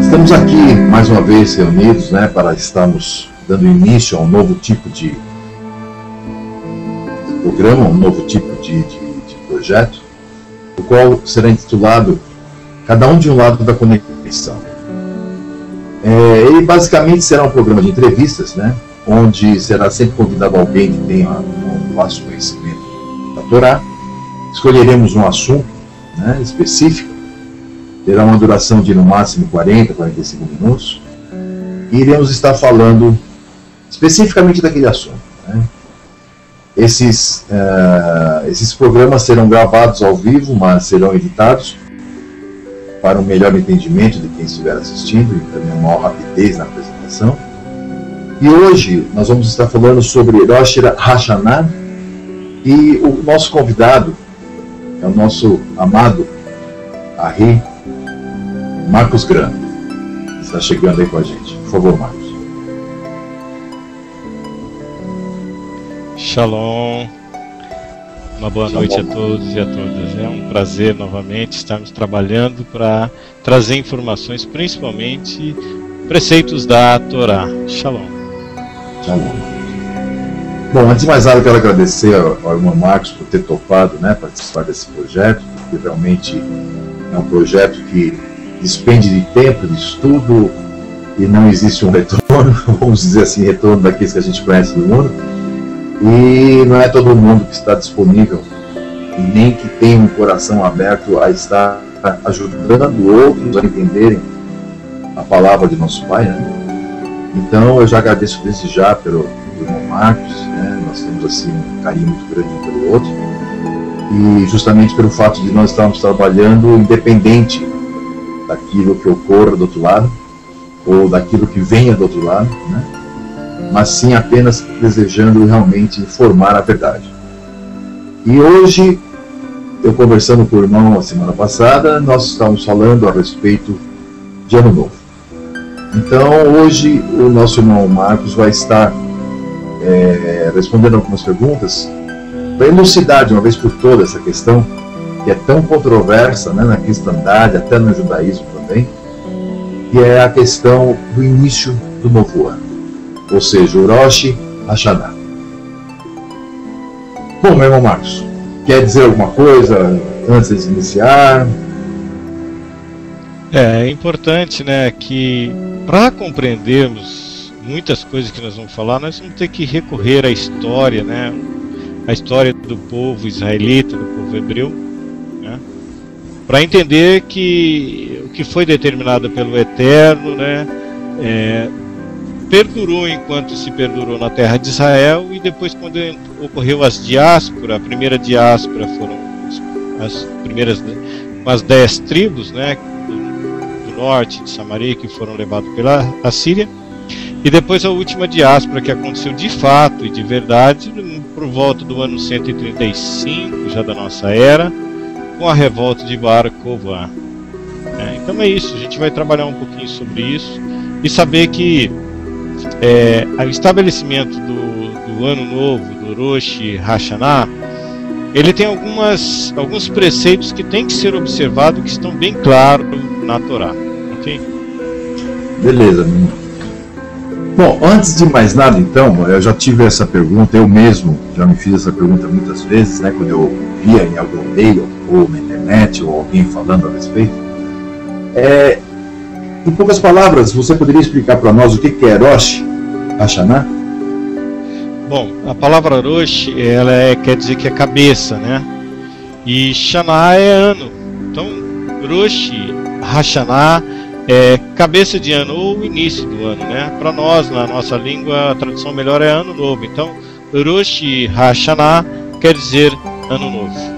Estamos aqui mais uma vez reunidos, para estarmos dando início a um novo tipo de programa, um novo tipo de projeto, o qual será intitulado Cada um de um lado da conexão. Ele basicamente será um programa de entrevistas, onde será sempre convidado alguém que tenha um vasto conhecimento da Torá. Escolheremos um assunto específico. Terá uma duração de no máximo 40, 45 minutos. E iremos estar falando especificamente daquele assunto. Esses programas serão gravados ao vivo, mas serão editados para um melhor entendimento de quem estiver assistindo e também uma maior rapidez na apresentação. E hoje nós vamos estar falando sobre Rosh Hashanah, e o nosso convidado é o nosso amado Ari Marcos Gran, que está chegando aí com a gente. Por favor, Marcos. Shalom, uma boa noite a todos e a todas. É um prazer novamente estarmos trabalhando para trazer informações, principalmente preceitos da Torá. Shalom. Shalom. Bom, antes de mais nada, eu quero agradecer ao irmão Marcos por ter topado participar desse projeto, porque realmente é um projeto que despende de tempo, de estudo, e não existe um retorno, vamos dizer assim, retorno daqueles que a gente conhece no mundo. E não é todo mundo que está disponível e nem que tem um coração aberto a estar ajudando outros a entenderem a palavra de nosso Pai, Então eu já agradeço desde já pelo irmão Marcos, Nós temos assim um carinho muito grande um pelo outro, e justamente pelo fato de nós estarmos trabalhando independente daquilo que ocorra do outro lado ou daquilo que venha do outro lado, mas sim apenas desejando realmente informar a verdade. E hoje, eu conversando com o irmão a semana passada, nós estávamos falando a respeito de Ano Novo. Então hoje o nosso irmão Marcos vai estar respondendo algumas perguntas para elucidar de uma vez por todas essa questão que é tão controversa na cristandade, até no judaísmo também, que é a questão do início do novo ano, ou seja, o Rosh Hashanah. Bom, meu irmão Marcos, quer dizer alguma coisa antes de iniciar? É importante, que para compreendermos muitas coisas que nós vamos falar, nós vamos ter que recorrer à história, a história do povo israelita, do povo hebreu, para entender que o que foi determinado pelo Eterno, perdurou enquanto se perdurou na terra de Israel, e depois, quando ocorreu as diásporas, a primeira diáspora foram as primeiras umas 10 tribos, do norte de Samaria, que foram levados pela Assíria, e depois a última diáspora, que aconteceu de fato e de verdade por volta do ano 135 já da nossa era, com a revolta de Bar Kokhba. Então é isso, a gente vai trabalhar um pouquinho sobre isso e saber que o estabelecimento do ano novo, do Rosh Hashanah, ele tem alguns preceitos que tem que ser observados, que estão bem claros na Torá, ok? Beleza. Bom, antes de mais nada, então, eu já tive essa pergunta, eu mesmo já me fiz essa pergunta muitas vezes, quando eu via em algum meio, ou na internet, ou alguém falando a respeito. Em poucas palavras, você poderia explicar para nós o que é Rosh Hashanah? Bom, a palavra Rosh, quer dizer que é cabeça, E Shana é ano. Então, Rosh Hashanah é cabeça de ano ou início do ano, Para nós, na nossa língua, a tradução melhor é ano novo. Então, Rosh Hashanah quer dizer ano novo.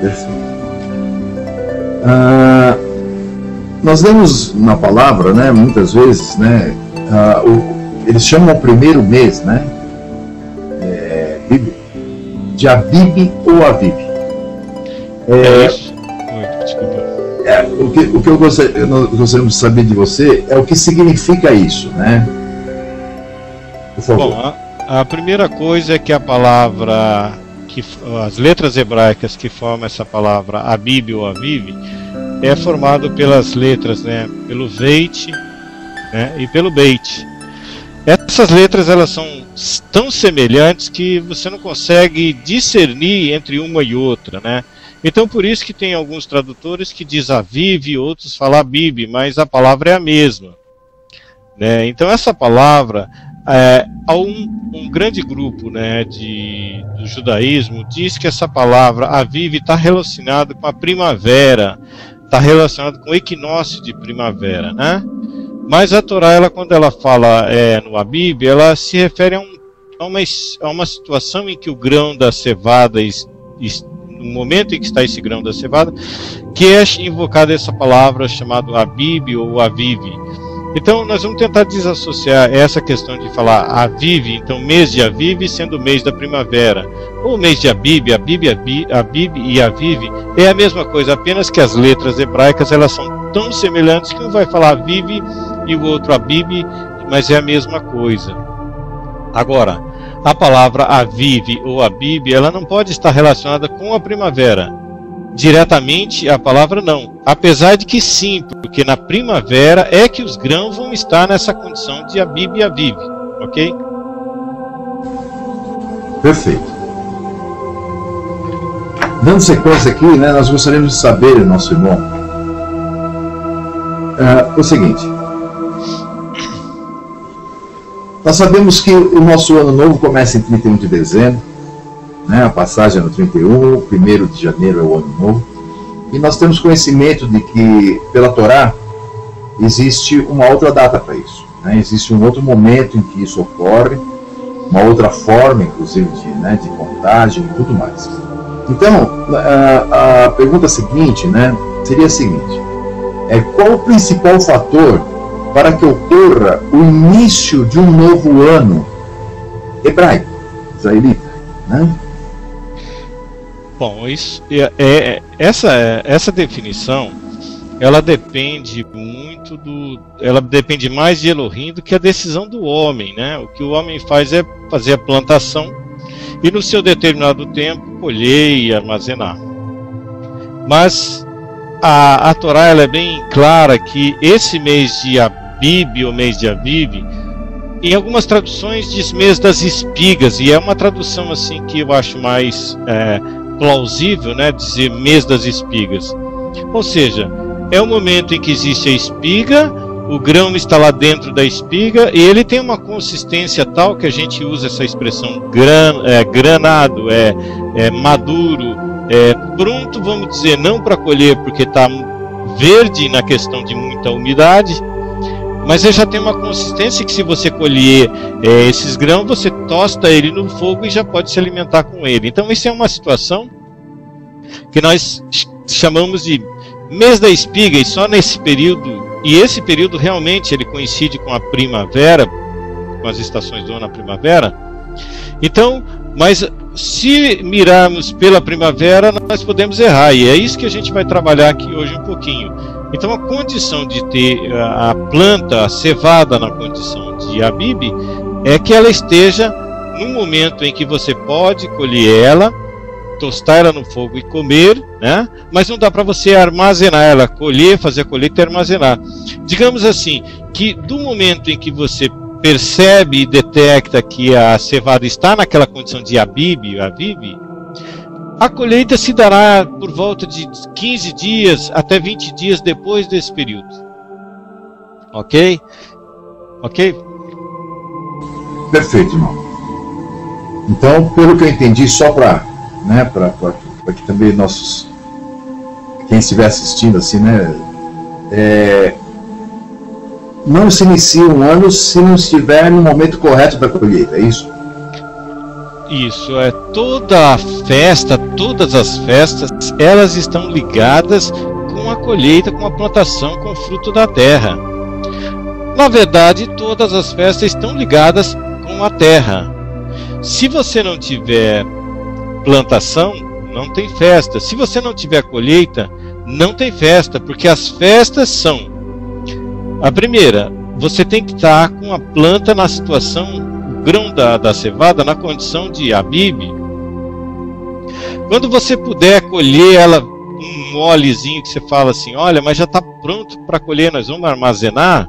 Perfeito. Nós lemos na palavra, né, muitas vezes, né, eles chamam o primeiro mês, né, de Abib ou Aviv. Isso. O que nós gostaríamos de saber de você é o que significa isso, né? Por favor. Bom, a primeira coisa é que a palavra, as letras hebraicas que formam essa palavra Abib ou Aviv, é formado pelas letras, né, pelo Veit, né, e pelo Beit. Essas letras, elas são tão semelhantes que você não consegue discernir entre uma e outra, né? Então por isso que tem alguns tradutores que diz Aviv, outros falam Abib, mas a palavra é a mesma, né? Então essa palavra, há um grande grupo, né, do judaísmo diz que essa palavra Aviv está relacionada com a primavera, está relacionado com o equinócio de primavera, né? Mas a Torá, ela, quando ela fala no Abib, ela se refere a uma situação em que o grão da cevada, no momento em que está esse grão da cevada, que é invocada essa palavra chamada Abib ou Aviv. Então nós vamos tentar desassociar essa questão de falar Aviv, então mês de Aviv sendo o mês da primavera, ou mês de Abib, Abib e Aviv é a mesma coisa, apenas que as letras hebraicas, elas são tão semelhantes que um vai falar Aviv e o outro Abib, mas é a mesma coisa. Agora, a palavra Aviv ou Abib, ela não pode estar relacionada com a primavera. Diretamente, a palavra não. Apesar de que sim, porque na primavera é que os grãos vão estar nessa condição de Abib e Aviv, ok? Perfeito. Dando sequência aqui, né, nós gostaríamos de saber, nosso irmão, o seguinte. Nós sabemos que o nosso ano novo começa em 31 de dezembro, né, a passagem é no 31, 1º de janeiro é o ano novo, e nós temos conhecimento de que, pela Torá, existe uma outra data para isso, né, existe um outro momento em que isso ocorre, uma outra forma, inclusive, de contagem e tudo mais. Então, a pergunta seguinte, né, seria a seguinte: qual o principal fator para que ocorra o início de um novo ano hebraico, israelita, né? Bom, essa definição, ela depende muito ela depende mais de Elohim do que a decisão do homem, né? O que o homem faz é fazer a plantação e no seu determinado tempo colher e armazenar. Mas a Torá, ela é bem clara que esse mês de Abib ou mês de Aviv, em algumas traduções diz mês das espigas, e é uma tradução assim que eu acho mais plausível, né, dizer mês das espigas. Ou seja, é o momento em que existe a espiga, o grão está lá dentro da espiga e ele tem uma consistência tal que a gente usa essa expressão granado, maduro, pronto, vamos dizer, não para colher porque está verde na questão de muita umidade, mas ele já tem uma consistência que, se você colher esses grãos, você tosta ele no fogo e já pode se alimentar com ele. Então isso é uma situação que nós chamamos de mês da espiga, e só nesse período, e esse período realmente ele coincide com a primavera, com as estações do ano, a primavera. Então, mas se mirarmos pela primavera, nós podemos errar, e é isso que a gente vai trabalhar aqui hoje um pouquinho. Então a condição de ter a planta, a cevada na condição de Abib, é que ela esteja num momento em que você pode colher ela, tostar ela no fogo e comer, né? Mas não dá para você armazenar ela, colher, fazer a colheita e armazenar. Digamos assim, que do momento em que você percebe e detecta que a cevada está naquela condição de Abib, Aviv, a colheita se dará por volta de 15 dias até 20 dias depois desse período. Ok? Ok? Perfeito, irmão. Então, pelo que eu entendi, só para que também quem estiver assistindo assim, né, não se inicia um ano se não estiver no momento correto da colheita, é isso? Isso, toda a festa, todas as festas, elas estão ligadas com a colheita, com a plantação, com o fruto da terra. Na verdade, todas as festas estão ligadas com a terra. Se você não tiver plantação, não tem festa. Se você não tiver colheita, não tem festa, porque as festas são: a primeira, você tem que estar com a planta na situação, o grão da cevada na condição de abibe. Quando você puder colher ela, um molezinho que você fala assim, olha, mas já está pronto para colher, nós vamos armazenar.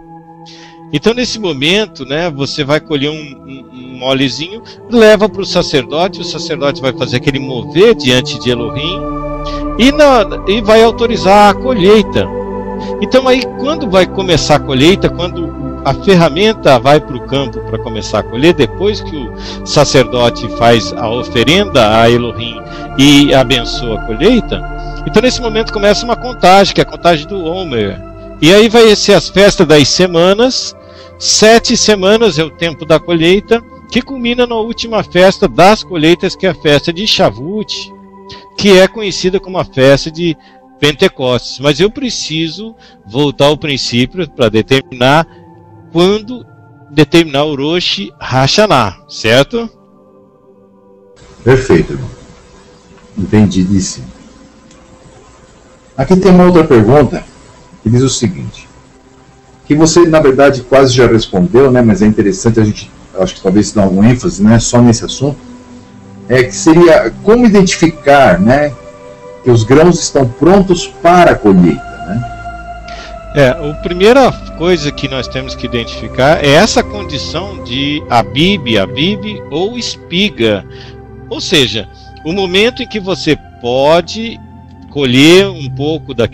Então nesse momento, né, você vai colher um molezinho, leva para o sacerdote vai fazer aquele mover diante de Elohim e vai autorizar a colheita. Então aí quando vai começar a colheita, quando a ferramenta vai para o campo para começar a colher, depois que o sacerdote faz a oferenda a Elohim e abençoa a colheita, então nesse momento começa uma contagem, que é a contagem do Omer. E aí vai ser as festas das semanas, 7 semanas é o tempo da colheita, que culmina na última festa das colheitas, que é a festa de Shavuot, que é conhecida como a festa de Pentecostes. Mas eu preciso voltar ao princípio para determinar quando determinar o Rosh Hashanah, certo? Perfeito, irmão. Entendidíssimo. Aqui tem uma outra pergunta que diz o seguinte, que você, na verdade, quase já respondeu, né, mas é interessante a gente, acho que talvez dar algum ênfase, né, só nesse assunto, que seria como identificar, né, que os grãos estão prontos para a colheita, né? A primeira coisa que nós temos que identificar é essa condição de abibe ou espiga. Ou seja, o momento em que você pode colher um pouco da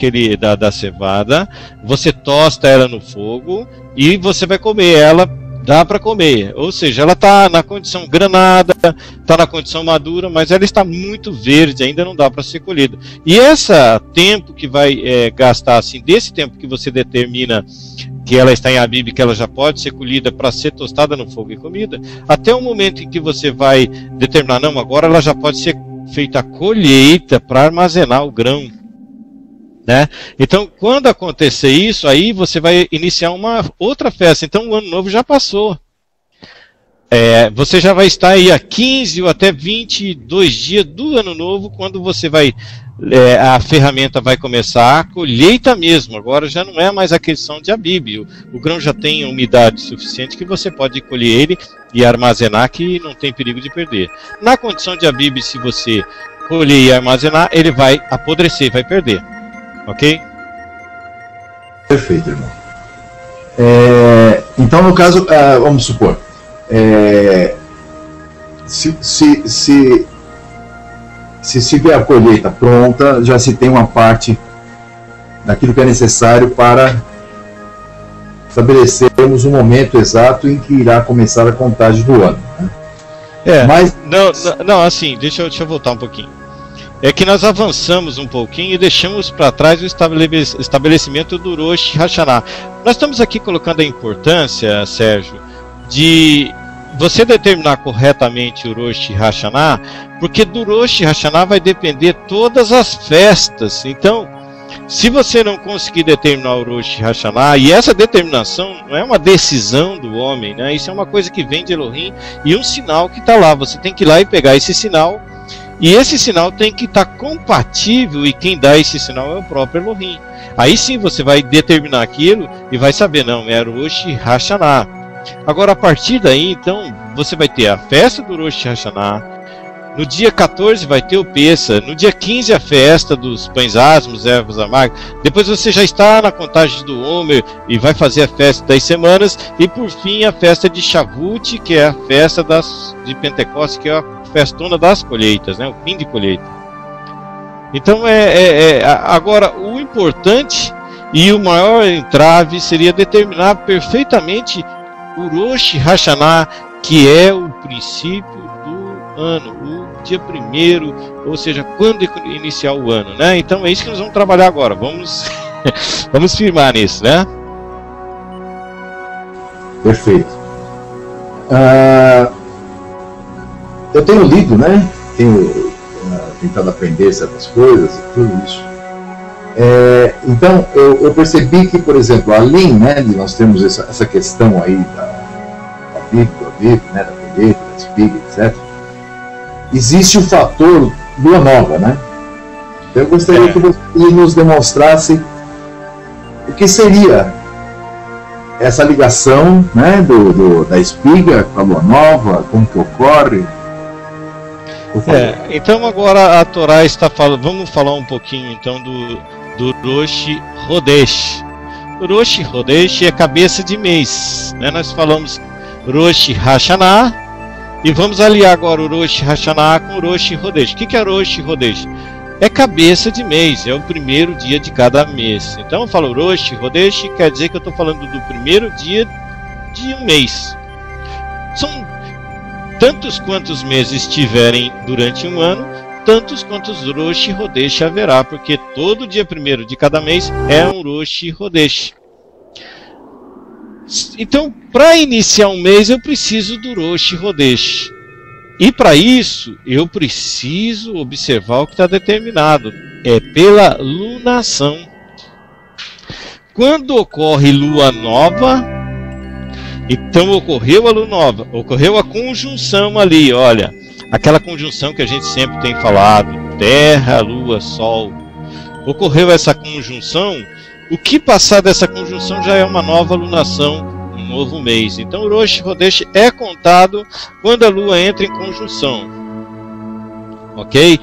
cevada, você tosta ela no fogo e você vai comer ela, dá para comer. Ou seja, ela está na condição granada, está na condição madura, mas ela está muito verde, ainda não dá para ser colhida. E esse tempo que vai gastar, assim, desse tempo que você determina que ela está em abibe, que ela já pode ser colhida para ser tostada no fogo e comida, até o momento em que você vai determinar, não, agora ela já pode ser feita a colheita para armazenar o grão, né? Então, quando acontecer isso, aí você vai iniciar uma outra festa. Então, o ano novo já passou. Você já vai estar aí a 15 ou até 22 dias do ano novo, quando você vai, a ferramenta vai começar a colheita mesmo. Agora já não é mais a questão de abibe. O grão já tem umidade suficiente que você pode colher ele e armazenar, que não tem perigo de perder. Na condição de abibe, se você colher e armazenar, ele vai apodrecer, vai perder. Ok? Perfeito, irmão. Então, no caso, vamos supor, se tiver a colheita pronta, já se tem uma parte daquilo que é necessário para estabelecermos o momento exato em que irá começar a contagem do ano, né? Mas não, assim, deixa eu voltar um pouquinho. É que nós avançamos um pouquinho e deixamos para trás o estabelecimento do Rosh Hashanah. Nós estamos aqui colocando a importância, Sérgio, de você determinar corretamente o Rosh Hashanah, porque do Rosh Hashanah vai depender todas as festas. Então, se você não conseguir determinar o Rosh Hashanah, e essa determinação não é uma decisão do homem, né? Isso é uma coisa que vem de Elohim e um sinal que está lá. Você tem que ir lá e pegar esse sinal. E esse sinal tem que estar compatível, e quem dá esse sinal é o próprio Elohim. Aí sim você vai determinar aquilo e vai saber, não, é Rosh Hashanah. Agora, a partir daí, então, você vai ter a festa do Rosh Hashanah. No dia 14 vai ter o Pessa. No dia 15 a festa dos pães asmos, ervas amargas. Depois você já está na contagem do Omer e vai fazer a festa das semanas. E por fim a festa de Shavuot, que é a festa de Pentecostes, que é a festona das colheitas, né? O fim de colheita. Então agora o importante e o maior entrave seria determinar perfeitamente o Rosh Hashanah, que é o princípio do ano, o dia 1º, ou seja, quando iniciar o ano, né? Então é isso que nós vamos trabalhar agora. Vamos vamos firmar nisso, né? Perfeito. eu tenho lido, né? Tenho tentado aprender certas coisas e tudo isso. Então, eu percebi que, por exemplo, além, né, de nós temos essa questão aí da Bíblia, né, da colheita, da espiga, etc., existe o fator lua nova, né? Então, eu gostaria que você nos demonstrasse o que seria essa ligação, né, da espiga com a lua nova, como que ocorre. Então agora a Torá está falando, vamos falar um pouquinho então do Rosh Hodesh. O Rosh Hodesh é cabeça de mês, né? Nós falamos Rosh Hashanah e vamos aliar agora o Rosh Hashanah com o Rosh Hodesh. O que é Rosh Hodesh? É cabeça de mês, é o primeiro dia de cada mês. Então eu falo Rosh Hodesh, quer dizer que eu estou falando do primeiro dia de um mês. São tantos quantos meses tiverem durante um ano, tantos quantos Rosh Hodesh haverá, porque todo dia primeiro de cada mês é um Rosh Hodesh. Então, para iniciar um mês, eu preciso do Rosh Hodesh. E para isso, eu preciso observar o que está determinado. É pela lunação. Quando ocorre lua nova, então ocorreu a lua nova, ocorreu a conjunção ali, olha, aquela conjunção que a gente sempre tem falado, Terra, Lua, Sol. Ocorreu essa conjunção, o que passar dessa conjunção já é uma nova lunação, um novo mês. Então o Rosh Hodesh é contado quando a Lua entra em conjunção. Ok?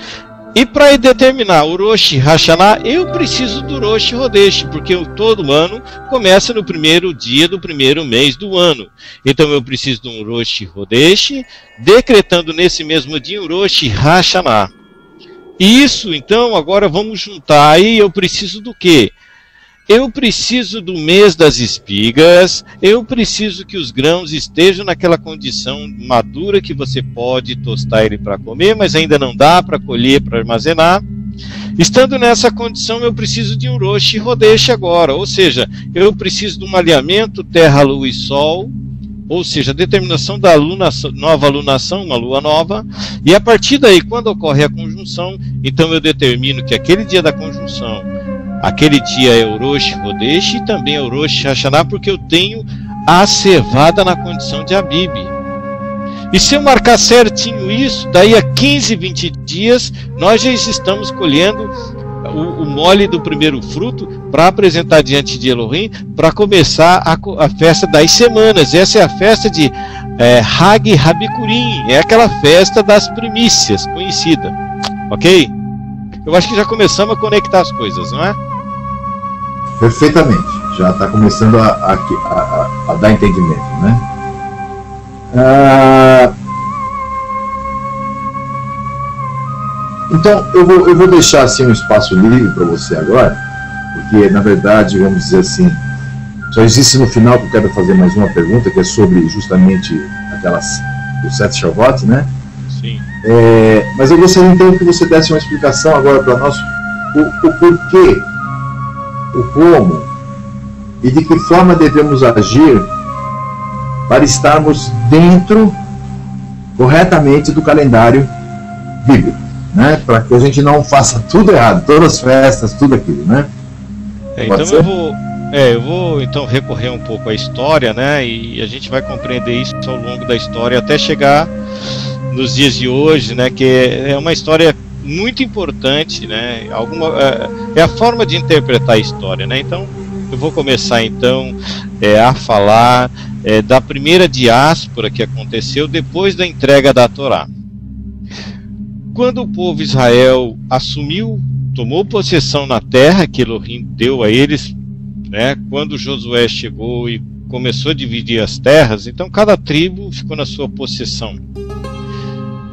E para determinar o Rosh Hashanah, eu preciso do Rosh Hodesh, porque todo ano começa no primeiro dia do primeiro mês do ano. Então eu preciso de um Rosh Hodesh, decretando nesse mesmo dia um Rosh Hashanah. Isso, então, agora vamos juntar aí, eu preciso do quê? Eu preciso do mês das espigas, eu preciso que os grãos estejam naquela condição madura que você pode tostar ele para comer, mas ainda não dá para colher, para armazenar. Estando nessa condição, eu preciso de um Rosh Hodesh agora, ou seja, eu preciso de um alinhamento Terra, Lua e Sol, ou seja, a determinação da nova lunação, uma lua nova, e a partir daí, quando ocorre a conjunção, então eu determino que aquele dia da conjunção, aquele dia é o Rosh Hodesh e também é o Rosh Hashanah, porque eu tenho a cevada na condição de Abib. E se eu marcar certinho isso, daí a 15, 20 dias, nós já estamos colhendo o mole do primeiro fruto para apresentar diante de Elohim, para começar a festa das semanas. Essa é a festa de Hag Habikurim, é aquela festa das primícias, conhecida. Ok? Eu acho que já começamos a conectar as coisas, não é? Perfeitamente. Já está começando a dar entendimento, né? Então, eu vou deixar assim um espaço livre para você agora, porque, na verdade, vamos dizer assim, só existe no final que eu quero fazer mais uma pergunta, que é sobre justamente os 7 Shavuot, né? Sim. Mas eu gostaria então que você desse uma explicação agora para nós, o porquê, o como e de que forma devemos agir para estarmos dentro corretamente do calendário bíblico, né? Para que a gente não faça tudo errado, todas as festas, tudo aquilo, né? Então eu vou então recorrer um pouco à história, né? E a gente vai compreender isso ao longo da história até chegar nos dias de hoje, né? Que é uma história muito importante, né? É a forma de interpretar a história, né? Então eu vou começar então a falar da primeira diáspora que aconteceu depois da entrega da Torá. Quando o povo Israel tomou possessão na terra que Elohim deu a eles, né? Quando Josué chegou e começou a dividir as terras, então cada tribo ficou na sua possessão.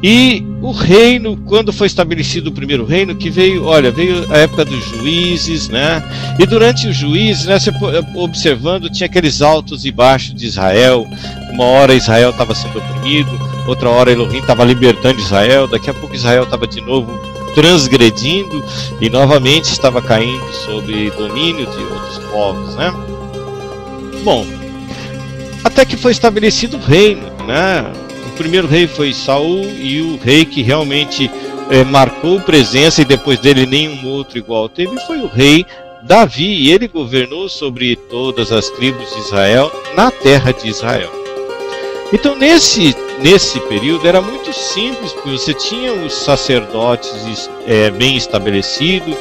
E o reino, quando foi estabelecido o primeiro reino, que veio a época dos juízes, né? E durante os juízes, né, você observando, tinha aqueles altos e baixos de Israel. Uma hora Israel estava sendo oprimido, outra hora Elohim estava libertando Israel, daqui a pouco Israel estava de novo transgredindo e novamente estava caindo sob domínio de outros povos, né? Bom, até que foi estabelecido o reino, né? O primeiro rei foi Saul, e o rei que realmente marcou presença, e depois dele nenhum outro igual teve, foi o rei Davi, e ele governou sobre todas as tribos de Israel, na terra de Israel. Então nesse período era muito simples, porque você tinha os sacerdotes bem estabelecidos,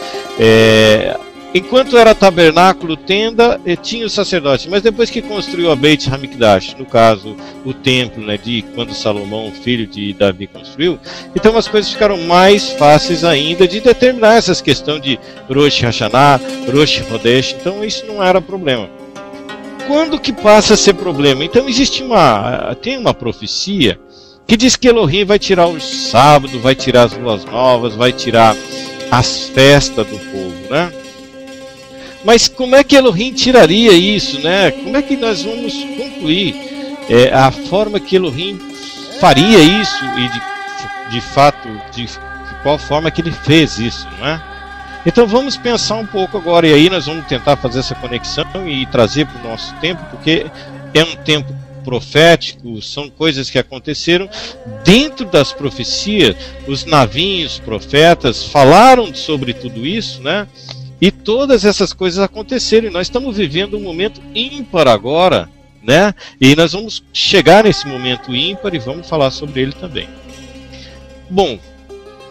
enquanto era tabernáculo, tenda, tinha os sacerdotes, mas depois que construiu a Beit Hamikdash, no caso o templo, né, de quando Salomão, filho de Davi, construiu, então as coisas ficaram mais fáceis ainda de determinar essas questões de Rosh Hashanah, Rosh Chodesh, então isso não era problema. Quando que passa a ser problema? Então tem uma profecia que diz que Elohim vai tirar o sábado, vai tirar as luas novas, vai tirar as festas do povo, né? Mas como é que Elohim tiraria isso, né? Como é que nós vamos concluir a forma que Elohim faria isso e de fato de qual forma que ele fez isso, não é? Então vamos pensar um pouco agora, e aí nós vamos tentar fazer essa conexão e trazer para o nosso tempo, porque é um tempo profético, são coisas que aconteceram dentro das profecias. Os navinhos, profetas falaram sobre tudo isso, né? E todas essas coisas aconteceram, e nós estamos vivendo um momento ímpar agora, né? E nós vamos chegar nesse momento ímpar e vamos falar sobre ele também. Bom,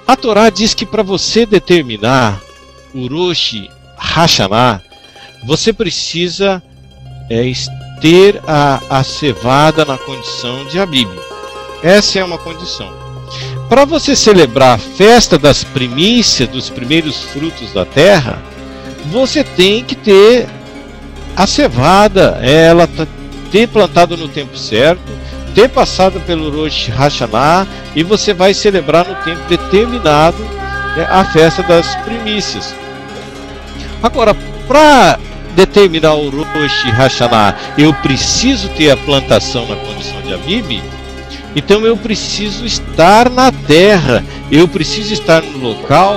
a Torá diz que para você determinar o Rosh Hashanah, você precisa ter a cevada na condição de Abib. Essa é uma condição. Para você celebrar a festa das primícias, dos primeiros frutos da terra, você tem que ter a cevada, ela ter plantado no tempo certo, ter passado pelo Rosh Hashanah, e você vai celebrar no tempo determinado a festa das primícias. Agora, para determinar o Rosh Hashanah, eu preciso ter a plantação na condição de Abib. Então eu preciso estar na terra, eu preciso estar no local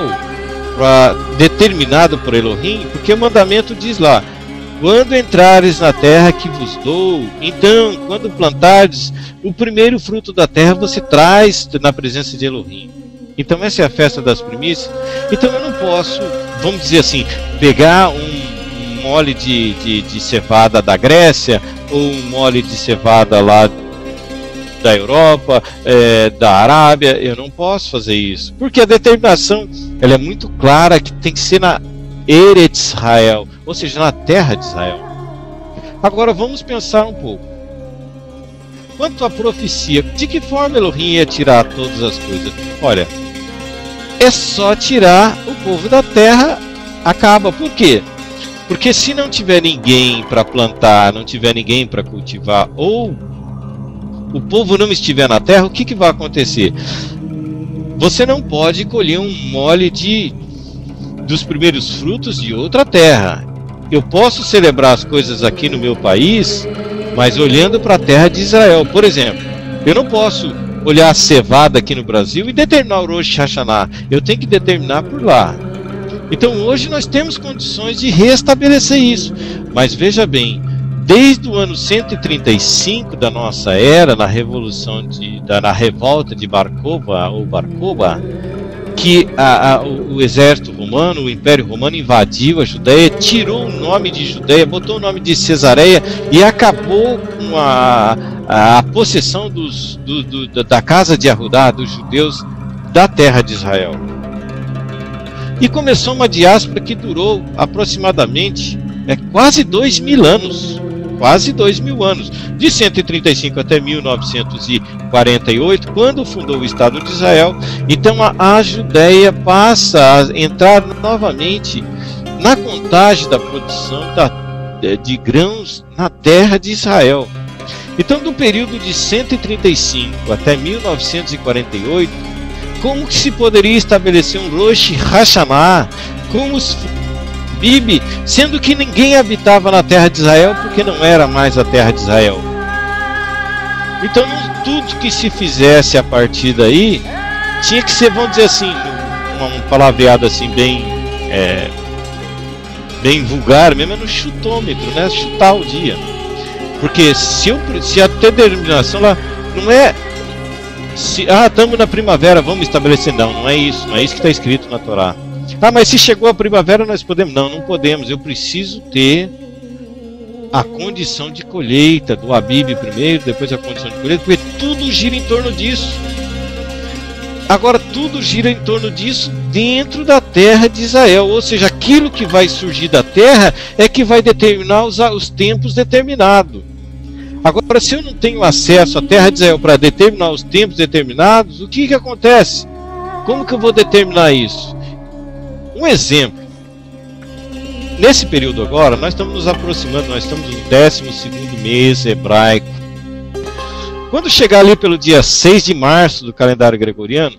determinado por Elohim, porque o mandamento diz lá: quando entrares na terra que vos dou, então quando plantares o primeiro fruto da terra, você traz na presença de Elohim. Então essa é a festa das primícias. Então eu não posso, vamos dizer assim, pegar um mole de cevada da Grécia, ou um mole de cevada lá da Europa, da Arábia. Eu não posso fazer isso, porque a determinação ela é muito clara, que tem que ser na Eretz Israel, ou seja, na terra de Israel. Agora vamos pensar um pouco. Quanto à profecia, de que forma Elohim ia tirar todas as coisas? Olha, é só tirar o povo da terra, acaba. Por quê? Porque se não tiver ninguém para plantar, não tiver ninguém para cultivar, ou o povo não estiver na terra, o que vai acontecer? Você não pode colher um mole dos primeiros frutos de outra terra. Eu posso celebrar as coisas aqui no meu país, mas olhando para a terra de Israel. Por exemplo, eu não posso olhar a cevada aqui no Brasil e determinar o Rosh Hashanah. Eu tenho que determinar por lá. Então hoje nós temos condições de restabelecer isso. Mas veja bem, desde o ano 135 da nossa era, na revolta de Bar Kokhba, que o exército romano, o Império Romano invadiu a Judéia, tirou o nome de Judéia, botou o nome de Cesareia e acabou com a possessão da casa de Yehudá, dos judeus da terra de Israel. E começou uma diáspora que durou aproximadamente quase 2.000 anos. Quase 2.000 anos, de 135 até 1948, quando fundou o Estado de Israel. Então a Judéia passa a entrar novamente na contagem da produção de grãos na terra de Israel. Então, do período de 135 até 1948, como que se poderia estabelecer um Rosh Hashanah com os Abib, sendo que ninguém habitava na terra de Israel, porque não era mais a terra de Israel? Então tudo que se fizesse a partir daí tinha que ser, vamos dizer assim, um palavreado assim bem vulgar mesmo, no chutômetro, né? Chutar o dia. Porque se a determinação lá não é estamos na primavera, vamos estabelecer. Não é isso que está escrito na Torá. Mas se chegou a primavera nós podemos. Não podemos. Eu preciso ter a condição de colheita do Abib primeiro, depois a condição de colheita, porque tudo gira em torno disso. Agora tudo gira em torno disso dentro da terra de Israel, ou seja, aquilo que vai surgir da terra é que vai determinar os tempos determinados. Agora, se eu não tenho acesso à terra de Israel para determinar os tempos determinados, o que acontece? Como que eu vou determinar isso? Um exemplo. Nesse período agora, nós estamos nos aproximando, nós estamos no 12º mês hebraico. Quando chegar ali pelo dia 6 de março do calendário gregoriano,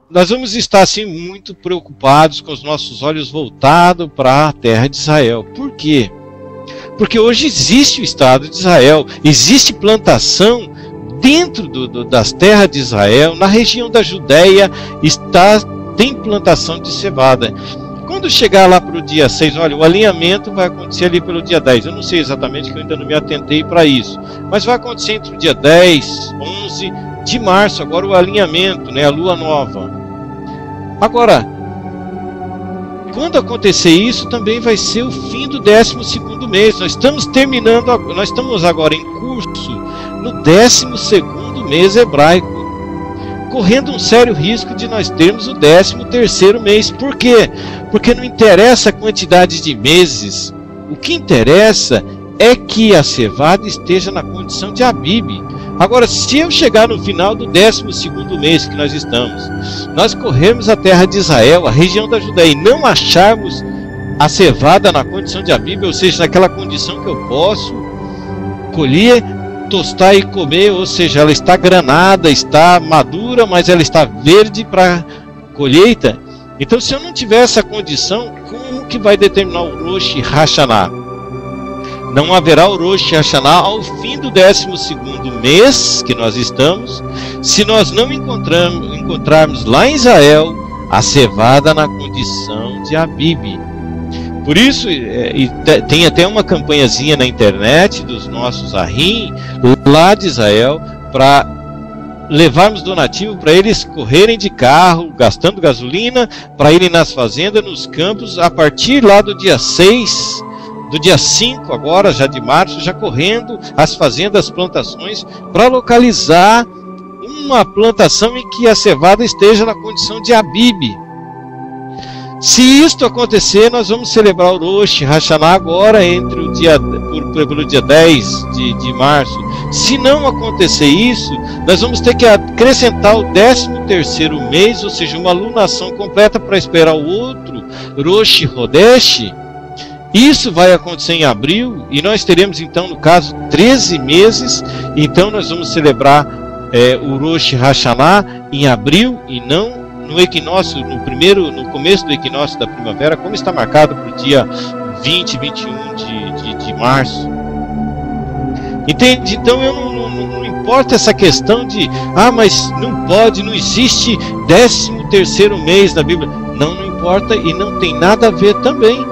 nós vamos estar assim muito preocupados, com os nossos olhos voltados para a terra de Israel. Por quê? Porque hoje existe o Estado de Israel, existe plantação dentro das terras de Israel, na região da Judéia tem plantação de cevada. Quando chegar lá para o dia 6, olha, o alinhamento vai acontecer ali pelo dia 10. Eu não sei exatamente, que eu ainda não me atentei para isso. Mas vai acontecer entre o dia 10, 11 de março, agora o alinhamento, né, a lua nova. Agora, quando acontecer isso, também vai ser o fim do 12º mês. Nós estamos agora em curso no 12º mês hebraico, correndo um sério risco de nós termos o 13º mês. Por quê? Porque não interessa a quantidade de meses. O que interessa é que a cevada esteja na condição de Abib. Agora, se eu chegar no final do 12º mês que nós estamos, nós corrermos a terra de Israel, a região da Judéia, e não acharmos a cevada na condição de Abib, ou seja, naquela condição que eu posso colher, tostar e comer, ou seja, ela está granada, está madura, mas ela está verde para colheita. Então, se eu não tiver essa condição, como que vai determinar o Rosh Hashanah? Não haverá o Rosh Hashanah ao fim do 12º mês que nós estamos, se nós não encontrarmos lá em Israel a cevada na condição de Abib. Por isso, tem até uma campanhazinha na internet dos nossos Ahim, lá de Israel, para levarmos donativo para eles correrem de carro, gastando gasolina, para irem nas fazendas, nos campos, a partir lá do dia 6, do dia 5 agora, já de março, já correndo as fazendas, as plantações, para localizar uma plantação em que a cevada esteja na condição de Abib. Se isto acontecer, nós vamos celebrar o Rosh Hashanah agora, pelo dia 10 de março. Se não acontecer isso, nós vamos ter que acrescentar o 13º mês, ou seja, uma lunação completa para esperar o outro Rosh Hodesh. Isso vai acontecer em abril, e nós teremos então, no caso, 13 meses. Então nós vamos celebrar o Rosh Hashanah em abril, e não no equinócio, no começo do equinócio da primavera, como está marcado para o dia 20, 21 de março. Entende? Então não importa essa questão de mas não pode, não existe 13º mês na Bíblia. Não importa, e não tem nada a ver também,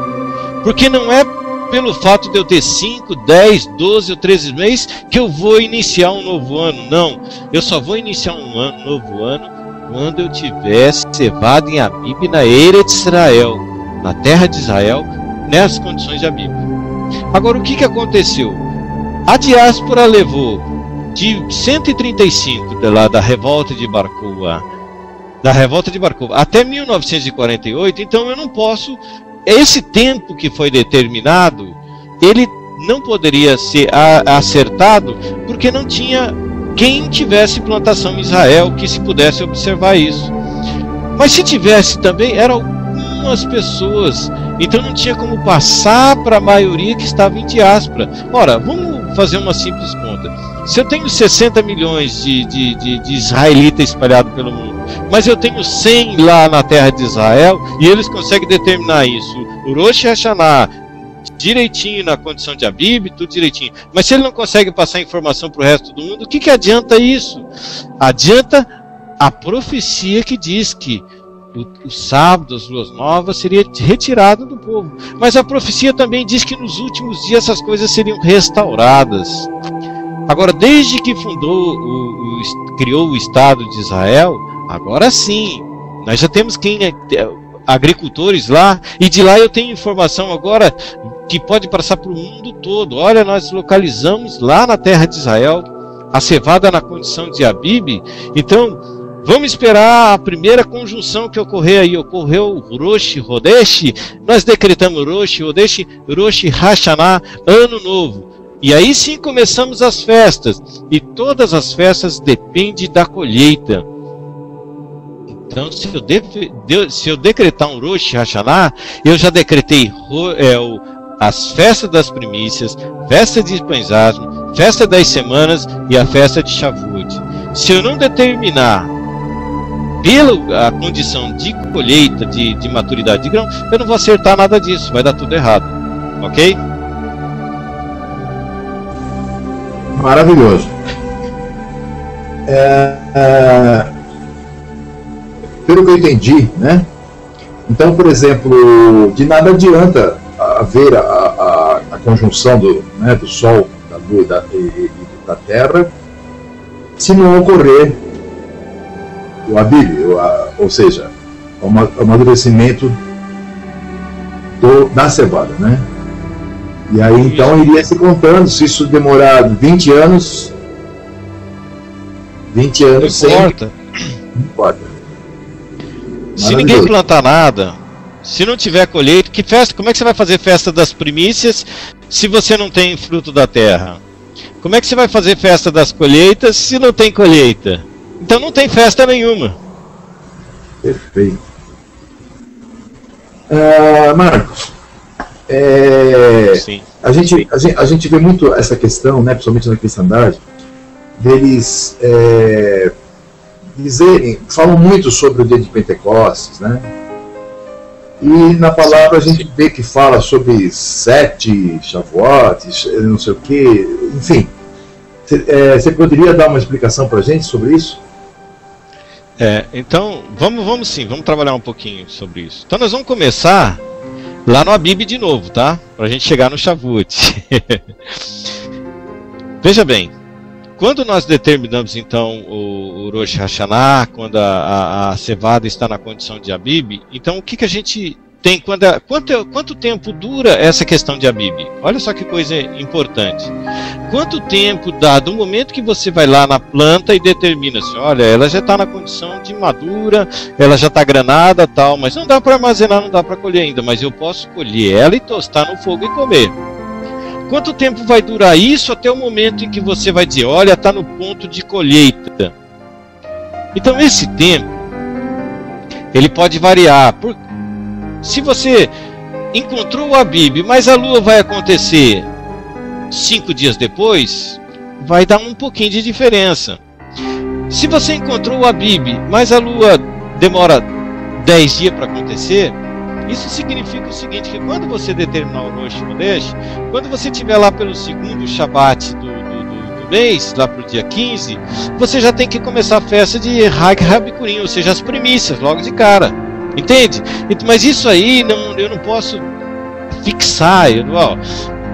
porque não é pelo fato de eu ter 5, 10, 12 ou 13 meses que eu vou iniciar um novo ano. Não, eu só vou iniciar um novo ano quando eu tiver cevada em Abib na Eretz Israel, na terra de Israel, nessas condições de Abib. Agora, o que aconteceu? A diáspora levou de 135 da revolta de Bar Kokhba, até 1948. Então eu não posso, esse tempo que foi determinado, ele não poderia ser acertado, porque não tinha quem tivesse plantação em Israel que se pudesse observar isso. Mas se tivesse também, eram algumas pessoas, então não tinha como passar para a maioria que estava em diáspora. Ora, vamos fazer uma simples conta. Se eu tenho 60 milhões de israelitas espalhados pelo mundo, mas eu tenho 100 lá na terra de Israel, e eles conseguem determinar isso, o Rosh Hashanah, direitinho na condição de Abib, tudo direitinho. Mas se ele não consegue passar informação para o resto do mundo, o que adianta isso? Adianta a profecia que diz que o sábado, as luas novas, seria retirado do povo. Mas a profecia também diz que nos últimos dias essas coisas seriam restauradas. Agora, desde que fundou, criou o Estado de Israel, agora sim, nós já temos agricultores lá, e de lá eu tenho informação agora que pode passar para o mundo todo. Olha, nós localizamos lá na terra de Israel a cevada na condição de Abib. Então, vamos esperar a primeira conjunção que ocorrer aí. Ocorreu Rosh Hodesh, nós decretamos Rosh Hodesh, Rosh Hashanah, Ano Novo. E aí sim começamos as festas. E todas as festas dependem da colheita. Então, se eu decretar um Rosh Hashanah, eu já decretei as festas das primícias, festa de pães asmos, festa das semanas e a festa de Shavuot. Se eu não determinar pela condição de colheita, de maturidade de grão, eu não vou acertar nada disso, vai dar tudo errado. Ok? Maravilhoso. Pelo que eu entendi, né? Então, por exemplo, de nada adianta haver a conjunção do Sol, da Lua e da Terra, se não ocorrer o Abib, ou seja, o amadurecimento da cevada, né? E aí então iria se contando, se isso demorar 20 anos, não importa. Não importa. Se ninguém plantar nada, se não tiver colheita, que festa? Como é que você vai fazer festa das primícias se você não tem fruto da terra? Como é que você vai fazer festa das colheitas se não tem colheita? Então não tem festa nenhuma. Perfeito. Marcos, Sim. a gente vê muito essa questão, né, principalmente na cristandade, deles falam muito sobre o dia de Pentecostes, né? E na palavra a gente vê que fala sobre 7 Shavuot, não sei o que, enfim. Você poderia dar uma explicação para a gente sobre isso? Então, vamos sim, vamos trabalhar um pouquinho sobre isso. Então nós vamos começar lá no Abib de novo, tá? Para a gente chegar no Shavuot. Veja bem, quando nós determinamos então o Rosh Hashanah, quando a cevada está na condição de Abib, então o que a gente tem, quanto tempo dura essa questão de Abib? Olha só que coisa importante. Quanto tempo dá do momento que você vai lá na planta e determina assim, olha, ela já está na condição de madura, ela já está granada, tal, mas não dá para armazenar, não dá para colher ainda, mas eu posso colher ela e tostar no fogo e comer. Quanto tempo vai durar isso até o momento em que você vai dizer, olha, está no ponto de colheita? Então esse tempo, ele pode variar. Se você encontrou o Abib, mas a lua vai acontecer 5 dias depois, vai dar um pouquinho de diferença. Se você encontrou o Abib, mas a lua demora 10 dias para acontecer, isso significa o seguinte, que quando você determinar o Rosh Hodesh, quando você estiver lá pelo segundo Shabat do mês, lá para o dia 15, você já tem que começar a festa de Hag Habikurim, ou seja, as primícias, logo de cara. Entende? Mas isso aí eu não posso fixar,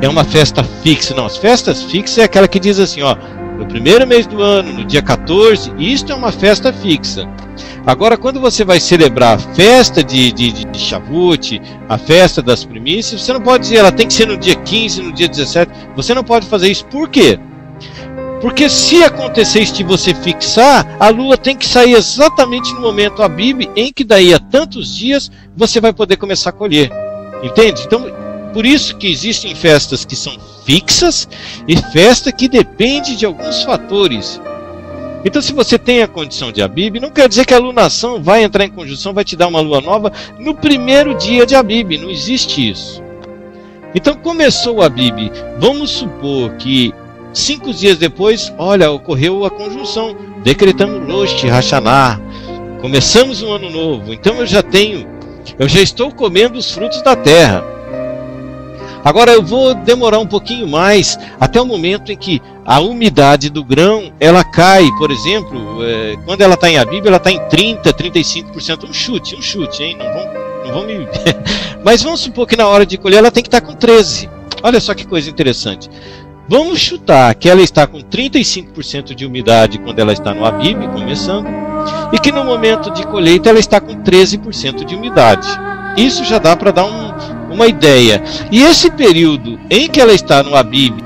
é uma festa fixa. Não, as festas fixas é aquela que diz assim, no primeiro mês do ano, no dia 14, isto é uma festa fixa. Agora, quando você vai celebrar a festa de Shavuot, a festa das primícias, você não pode dizer, ela tem que ser no dia 15, no dia 17, você não pode fazer isso. Por quê? Porque se acontecer isso de você fixar, a lua tem que sair exatamente no momento Abib, em que daí a tantos dias você vai poder começar a colher. Entende? Então, por isso que existem festas que são fixas e festa que depende de alguns fatores. Então, se você tem a condição de Abib, não quer dizer que a lunação vai entrar em conjunção, vai te dar uma lua nova no primeiro dia de Abib. Não existe isso. Então, começou o Abib. Vamos supor que 5 dias depois, olha, ocorreu a conjunção. Decretamos Rosh Hashanah. Começamos um ano novo. Então, eu já estou comendo os frutos da terra. Agora eu vou demorar um pouquinho mais, até o momento em que a umidade do grão, ela cai, por exemplo, quando ela está em Abib, ela está em 30%, 35%, um chute, hein? Não vão me... Mas vamos supor que na hora de colher ela tem que estar com 13%. Olha só que coisa interessante. Vamos chutar que ela está com 35% de umidade quando ela está no Abib, começando, e que no momento de colheita ela está com 13% de umidade. Isso já dá para dar uma ideia. E esse período em que ela está no Abib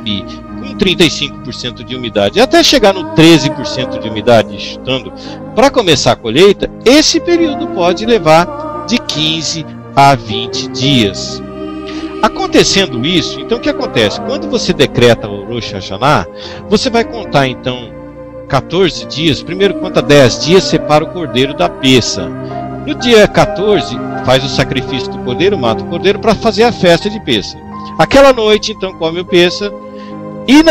com 35% de umidade, até chegar no 13% de umidade, chutando, para começar a colheita, esse período pode levar de 15 a 20 dias. Acontecendo isso, então o que acontece? Quando você decreta o Rosh Hashanah, você vai contar então 14 dias, primeiro conta 10 dias, separa o cordeiro da peça. No dia 14, faz o sacrifício do cordeiro, mata o cordeiro para fazer a festa de peça. Aquela noite, então, come o peça. E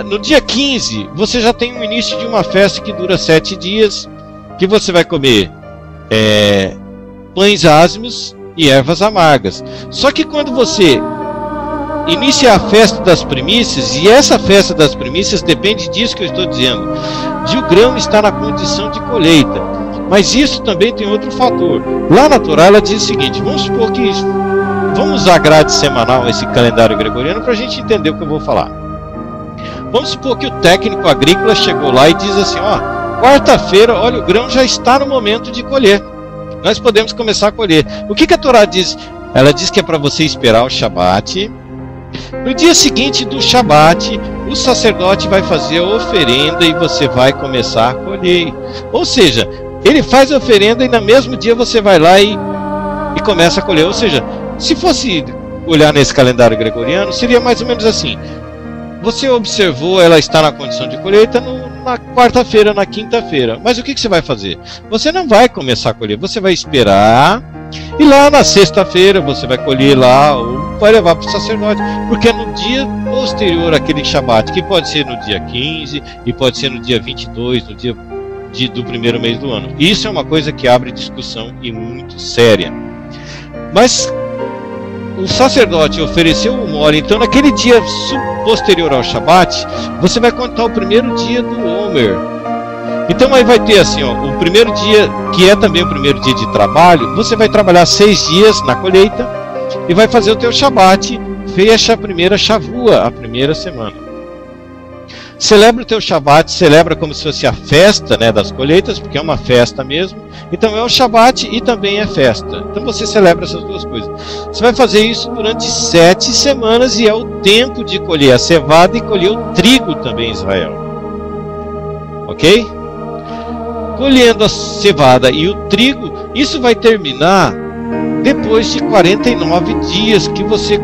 no dia 15, você já tem o início de uma festa que dura 7 dias, que você vai comer pães ázimos e ervas amargas. Só que quando você inicia a festa das primícias, e essa festa das primícias depende disso que eu estou dizendo, de o grão estar na condição de colheita. Mas isso também tem outro fator. Lá na Torá ela diz o seguinte: vamos supor que vamos usar a grade semanal, esse calendário gregoriano, para a gente entender o que eu vou falar. Vamos supor que o técnico agrícola chegou lá e diz assim: ó, quarta-feira, olha, o grão já está no momento de colher. Nós podemos começar a colher. O que a Torá diz? Ela diz que é para você esperar o Shabat. No dia seguinte do Shabat, o sacerdote vai fazer a oferenda e você vai começar a colher. Ou seja, ele faz a oferenda e no mesmo dia você vai lá e começa a colher. Ou seja, se fosse olhar nesse calendário gregoriano, seria mais ou menos assim. Você observou, ela está na condição de colheita na quarta-feira, na quinta-feira. Mas o que você vai fazer? Você não vai começar a colher, você vai esperar. E lá na sexta-feira você vai colher lá, ou vai levar para o sacerdote. Porque é no dia posterior àquele Shabat, que pode ser no dia 15, e pode ser no dia 22, no dia do primeiro mês do ano. Isso é uma coisa que abre discussão e muito séria. Mas o sacerdote ofereceu o mole, então naquele dia posterior ao Shabat, você vai contar o primeiro dia do Omer. Então aí vai ter assim, ó, o primeiro dia, que é também o primeiro dia de trabalho, você vai trabalhar 6 dias na colheita e vai fazer o teu Shabat, fecha a primeira Shavua, a primeira semana. Celebra o teu Shabat, celebra como se fosse a festa, né, das colheitas, porque é uma festa mesmo. Então é o Shabat e também é festa. Então você celebra essas duas coisas. Você vai fazer isso durante 7 semanas e é o tempo de colher a cevada e colher o trigo também em Israel. Ok? Colhendo a cevada e o trigo, isso vai terminar depois de 49 dias que você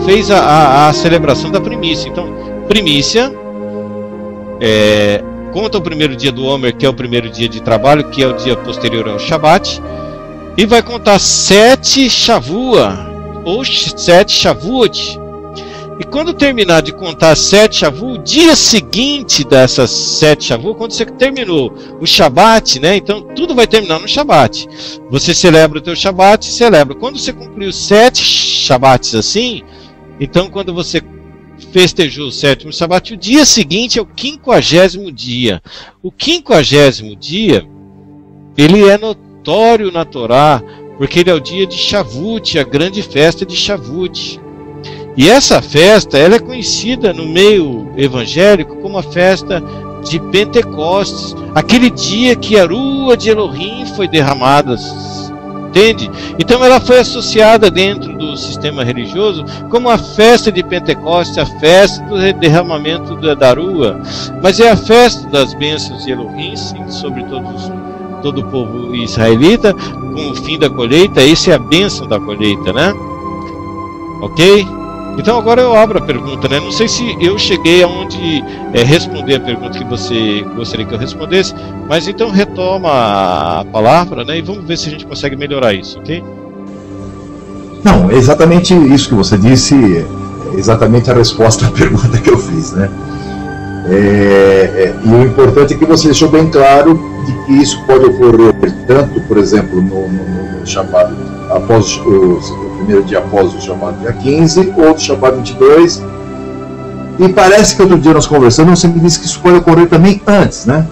fez a celebração da primícia. Então, primícia... conta o primeiro dia do Omer, que é o primeiro dia de trabalho, que é o dia posterior ao Shabat, e vai contar 7 Shavua, ou 7 Shavuot. E quando terminar de contar 7 Shavuot, o dia seguinte dessas 7 Shavuot, quando você terminou o Shabat, né, então tudo vai terminar no Shabat. Você celebra o teu Shabat, celebra. Quando você concluiu 7 Shabats assim, então quando você festejou o 7º Shabat, o dia seguinte é o 50º dia. O 50º dia, ele é notório na Torá, porque ele é o dia de Shavuot, a grande festa de Shavuot. E essa festa, ela é conhecida no meio evangélico como a festa de Pentecostes, aquele dia que a Rua de Elohim foi derramada. Entende? Então ela foi associada dentro do sistema religioso como a festa de Pentecostes, a festa do derramamento da Rua. Mas é a festa das bênçãos de Elohim sobre todo o povo israelita, com o fim da colheita. Essa é a bênção da colheita, né? Ok? Então agora eu abro a pergunta, né? Não sei se eu cheguei aonde responder a pergunta que você gostaria que eu respondesse, mas então retoma a palavra, né? E vamos ver se a gente consegue melhorar isso, ok? Não, é exatamente isso que você disse, é exatamente a resposta à pergunta que eu fiz, né? E o importante é que você deixou bem claro de que isso pode ocorrer tanto, por exemplo, no Shabat, após o primeiro dia após o Shabat dia 15, ou do Shabat 22. E parece que outro dia nós conversamos, você me disse que isso pode ocorrer também antes, né?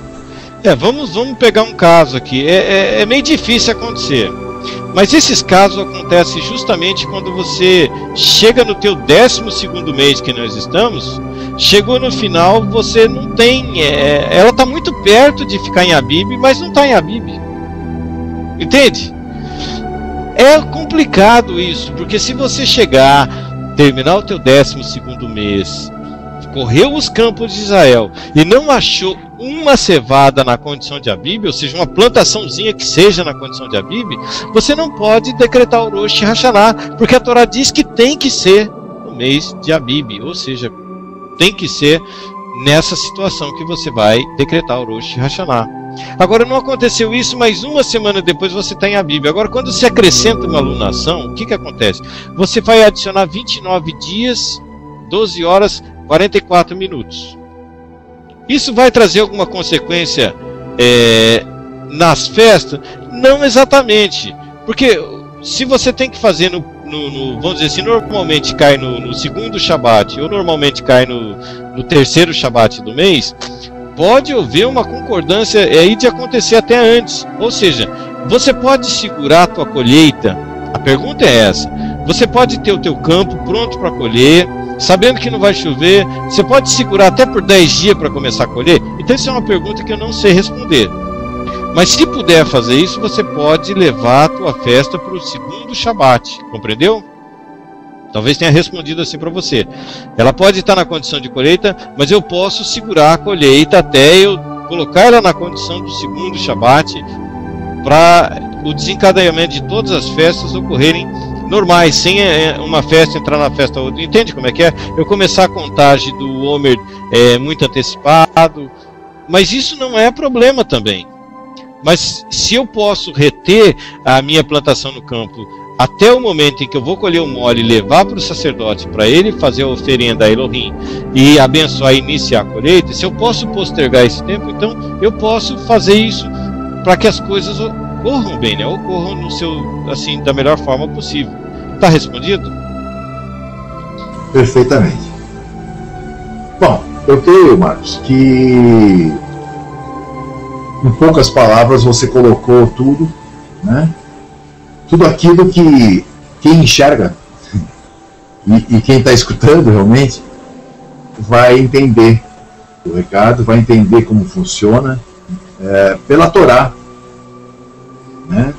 Vamos pegar um caso aqui. É meio difícil acontecer. Mas esses casos acontecem justamente quando você chega no teu 12º mês que nós estamos, chegou no final, você não tem... ela está muito perto de ficar em Abib, mas não está em Abib. Entende? É complicado isso, porque se você chegar, terminar o teu 12º mês, correu os campos de Israel e não achou uma cevada na condição de Abib, ou seja, uma plantaçãozinha que seja na condição de Abib, você não pode decretar o Rosh Hashanah, porque a Torá diz que tem que ser no mês de Abib, ou seja, tem que ser nessa situação que você vai decretar o Rosh Hashanah. Agora, não aconteceu isso, mas uma semana depois você está em Abib. Agora, quando se acrescenta uma lunação, o que acontece? Você vai adicionar 29 dias, 12 horas, 44 minutos. Isso vai trazer alguma consequência nas festas? Não exatamente. Porque se você tem que fazer vamos dizer assim, normalmente cai no segundo Shabat, ou normalmente cai no terceiro Shabat do mês, pode haver uma concordância aí de acontecer até antes. Ou seja, você pode segurar a tua colheita. A pergunta é essa: você pode ter o teu campo pronto para colher, sabendo que não vai chover, você pode segurar até por 10 dias para começar a colher? Então isso é uma pergunta que eu não sei responder. Mas se puder fazer isso, você pode levar a tua festa para o segundo Shabat, compreendeu? Talvez tenha respondido assim para você. Ela pode estar na condição de colheita, mas eu posso segurar a colheita até eu colocar ela na condição do segundo Shabat, para o desencadeamento de todas as festas ocorrerem normais, sem uma festa entrar na festa outra. Entende como é que é? Eu começar a contagem do Homer muito antecipado, mas isso não é problema também. Mas se eu posso reter a minha plantação no campo até o momento em que eu vou colher o mole e levar para o sacerdote, para ele fazer a oferenda a Elohim e abençoar e iniciar a colheita, se eu posso postergar esse tempo, então eu posso fazer isso para que as coisas ocorram bem, né? Ocorram no seu, assim, da melhor forma possível. Está respondido? Perfeitamente. Bom, eu creio, Marcos, que em poucas palavras você colocou tudo, né? Tudo aquilo que quem enxerga e quem está escutando realmente vai entender o recado, vai entender como funciona pela Torá, né?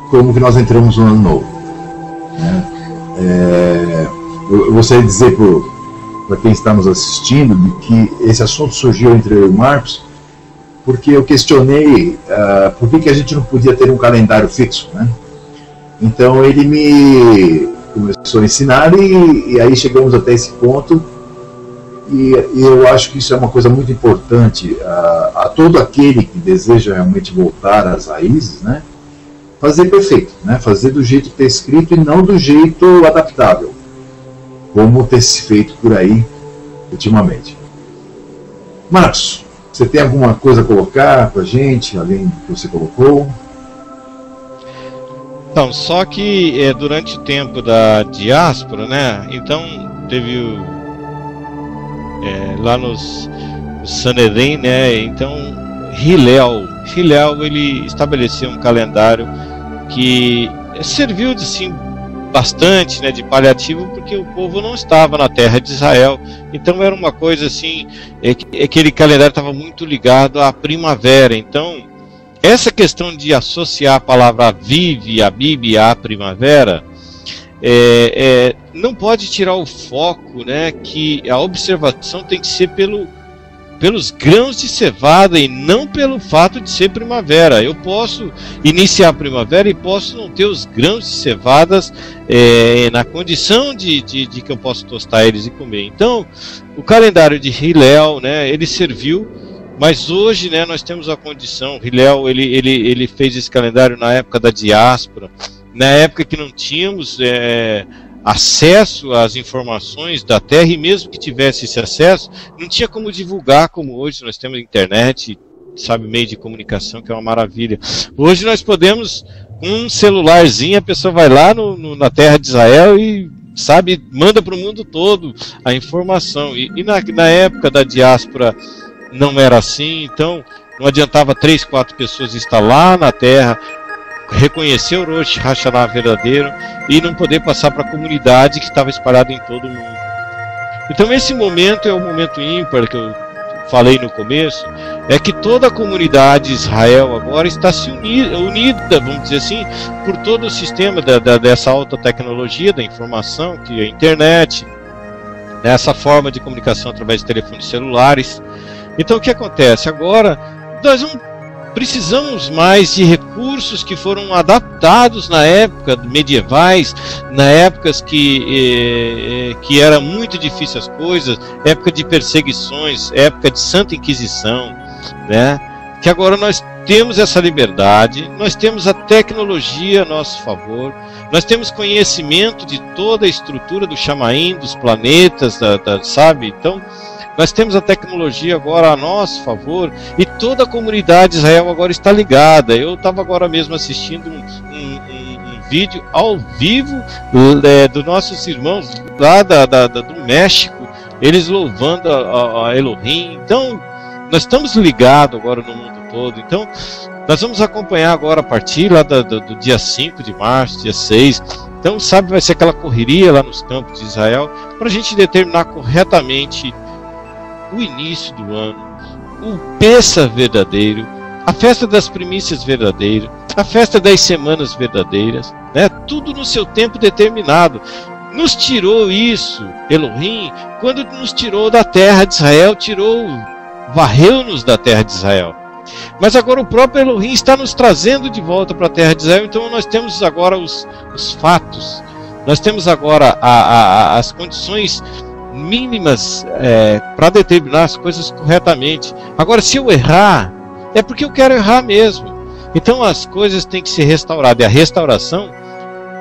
Como que nós entramos no ano novo, né? Eu gostaria de dizer para quem está nos assistindo de que esse assunto surgiu entre eu e o Marcos porque eu questionei por que a gente não podia ter um calendário fixo, né? Então ele me começou a ensinar e aí chegamos até esse ponto, e eu acho que isso é uma coisa muito importante a todo aquele que deseja realmente voltar às raízes, né? Fazer perfeito, né? Fazer do jeito que está escrito e não do jeito adaptável, como tem se feito por aí ultimamente. Marcos, você tem alguma coisa a colocar para a gente, além do que você colocou? Então, só que durante o tempo da diáspora, né? Então teve lá nos Sanedrim, né? Então Hillel ele estabeleceu um calendário que serviu de sim bastante, né, de paliativo, porque o povo não estava na terra de Israel. Então era uma coisa assim, aquele calendário estava muito ligado à primavera. Então essa questão de associar a palavra Aviv e Abib à primavera não pode tirar o foco, né, que a observação tem que ser pelos grãos de cevada e não pelo fato de ser primavera. Eu posso iniciar a primavera e posso não ter os grãos de cevadas na condição de que eu posso tostar eles e comer. Então, o calendário de Hillel, né, ele serviu, mas hoje, né, nós temos a condição. Hillel ele fez esse calendário na época da diáspora, na época que não tínhamos acesso às informações da Terra, e mesmo que tivesse esse acesso, não tinha como divulgar como hoje. Nós temos internet, sabe, meio de comunicação, que é uma maravilha. Hoje nós podemos, com um celularzinho, a pessoa vai lá na Terra de Israel e, sabe, manda para o mundo todo a informação. E na época da diáspora não era assim, então não adiantava 3, 4 pessoas estar lá na Terra reconhecer o Rosh Hashanah verdadeiro e não poder passar para a comunidade que estava espalhada em todo o mundo. Então esse momento é o momento ímpar que eu falei no começo, é que toda a comunidade de Israel agora está se unida, vamos dizer assim, por todo o sistema dessa alta tecnologia da informação, que é a internet, nessa forma de comunicação através de telefones celulares. Então o que acontece? Agora nós não precisamos mais de recursos que foram adaptados na época medievais, na épocas que era muito difícil as coisas, época de perseguições, época de Santa Inquisição, né? Que agora nós temos essa liberdade, nós temos a tecnologia a nosso favor, nós temos conhecimento de toda a estrutura do Chamaim, dos planetas, sabe? Então nós temos a tecnologia agora a nosso favor e toda a comunidade de Israel agora está ligada. Eu estava agora mesmo assistindo um vídeo ao vivo dos nossos irmãos lá do México, eles louvando a Elohim. Então, nós estamos ligados agora no mundo todo. Então, nós vamos acompanhar agora a partir lá do dia 5 de março, dia 6. Então, sabe, vai ser aquela correria lá nos campos de Israel para a gente determinar corretamente o início do ano, o Pessa verdadeiro, a festa das primícias verdadeiras, a festa das semanas verdadeiras, né? Tudo no seu tempo determinado. Nos tirou isso, Elohim, quando nos tirou da terra de Israel, varreu-nos da terra de Israel. Mas agora o próprio Elohim está nos trazendo de volta para a terra de Israel, então nós temos agora os fatos, nós temos agora as condições mínimas para determinar as coisas corretamente. Agora, se eu errar, é porque eu quero errar mesmo. Então as coisas têm que ser restauradas, e a restauração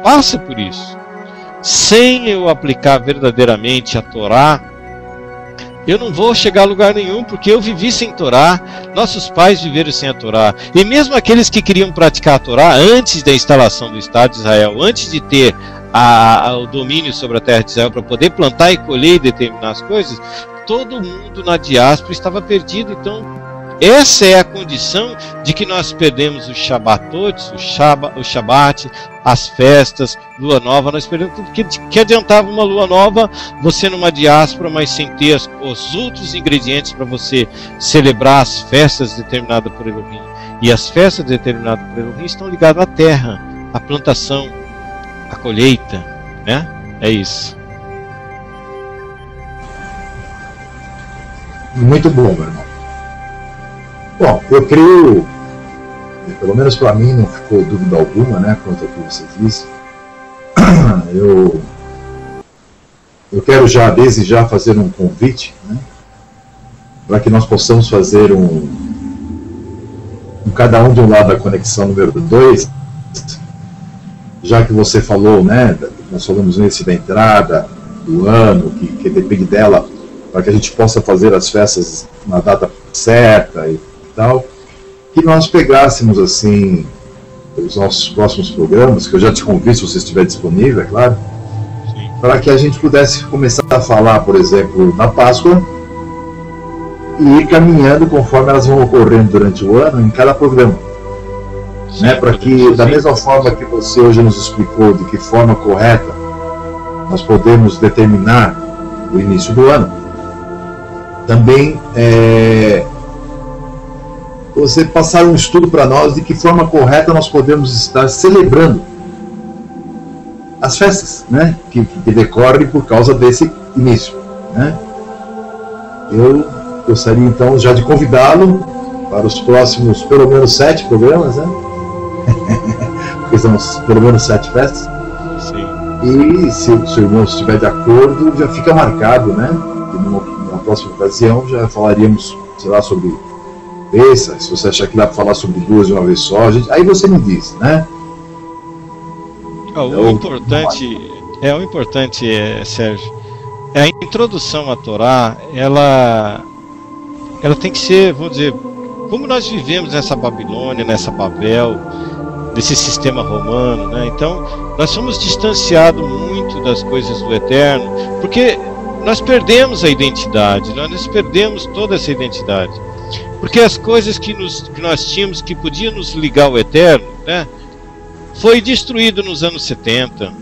passa por isso. Sem eu aplicar verdadeiramente a Torá, eu não vou chegar a lugar nenhum, porque eu vivi sem Torá, nossos pais viveram sem a Torá, e mesmo aqueles que queriam praticar a Torá antes da instalação do Estado de Israel, antes de ter o domínio sobre a terra de Israel para poder plantar e colher e determinar as coisas, todo mundo na diáspora estava perdido. Então essa é a condição de que nós perdemos os Shabbatot, o Shabat, as festas, lua nova. Nós perdemos tudo que adiantava uma lua nova, você numa diáspora, mas sem ter os outros ingredientes para você celebrar as festas determinadas por Elohim. E as festas determinadas por Elohim estão ligadas à terra, à plantação, a colheita, né? É isso. Muito bom, meu irmão. Bom, eu creio, pelo menos para mim não ficou dúvida alguma, né, quanto ao que você disse. Eu quero desde já fazer um convite, né, para que nós possamos fazer cada um de um lado da conexão número 2. Já que você falou, né, nós falamos nesse da entrada do ano, que depende dela, para que a gente possa fazer as festas na data certa e tal, que nós pegássemos assim os nossos próximos programas, que eu já te convido se você estiver disponível, é claro, para que a gente pudesse começar a falar, por exemplo, na Páscoa e ir caminhando conforme elas vão ocorrendo durante o ano em cada programa. Né, para que, da mesma forma que você hoje nos explicou de que forma correta nós podemos determinar o início do ano, também você passar um estudo para nós de que forma correta nós podemos estar celebrando as festas, né, que decorrem por causa desse início, né. Eu gostaria então já de convidá-lo para os próximos pelo menos 7 programas, né? Porque são pelo menos 7 festas. Sim. E se o seu irmão estiver de acordo, já fica marcado, né? E numa próxima ocasião já falaríamos, sei lá, sobre essa. Se você achar que dá para falar sobre 2 de uma vez só, aí você me diz, né? O importante, Sérgio, é a introdução à Torá. Ela tem que ser, vou dizer, como nós vivemos nessa Babilônia, nessa Babel, desse sistema romano, né? Então nós somos distanciados muito das coisas do eterno, porque nós perdemos a identidade, nós perdemos toda essa identidade, porque as coisas que nós tínhamos que podiam nos ligar ao eterno, né? foi destruído nos anos 70.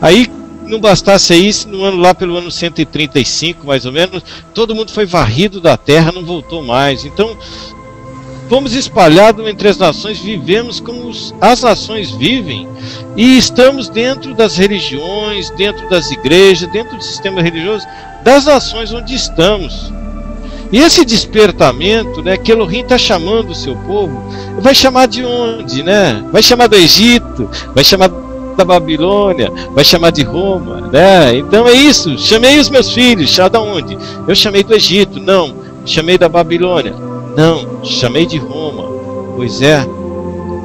Aí, não bastasse isso, no ano lá pelo ano 135, mais ou menos, todo mundo foi varrido da terra, não voltou mais. Então, fomos espalhados entre as nações, vivemos como as nações vivem, e estamos dentro das religiões, dentro das igrejas, dentro do sistema religioso das nações onde estamos. E esse despertamento, né, que Elohim está chamando o seu povo, vai chamar de onde, né? Vai chamar do Egito, vai chamar da Babilônia, vai chamar de Roma, né? Então é isso, chamei os meus filhos, da onde? Eu chamei do Egito, não, chamei da Babilônia, não, chamei de Roma, pois é.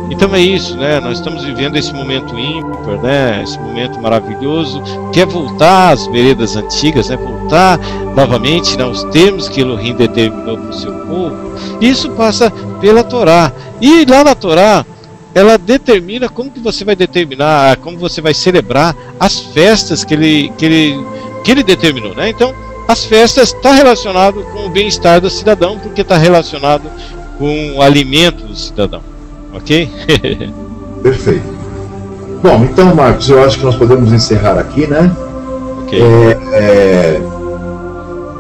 Então é isso, né? Nós estamos vivendo esse momento ímpar, né? Esse momento maravilhoso, que é voltar às veredas antigas, né? Voltar novamente, né, aos termos que Elohim determinou para o seu povo. E isso passa pela Torá. E lá na Torá, ela determina como que você vai determinar, como você vai celebrar as festas que ele determinou, né? Então, as festas estão relacionadas com o bem-estar do cidadão, porque está relacionado com o alimento do cidadão. Ok? Perfeito. Bom, então, Marcos, eu acho que nós podemos encerrar aqui, né? Ok.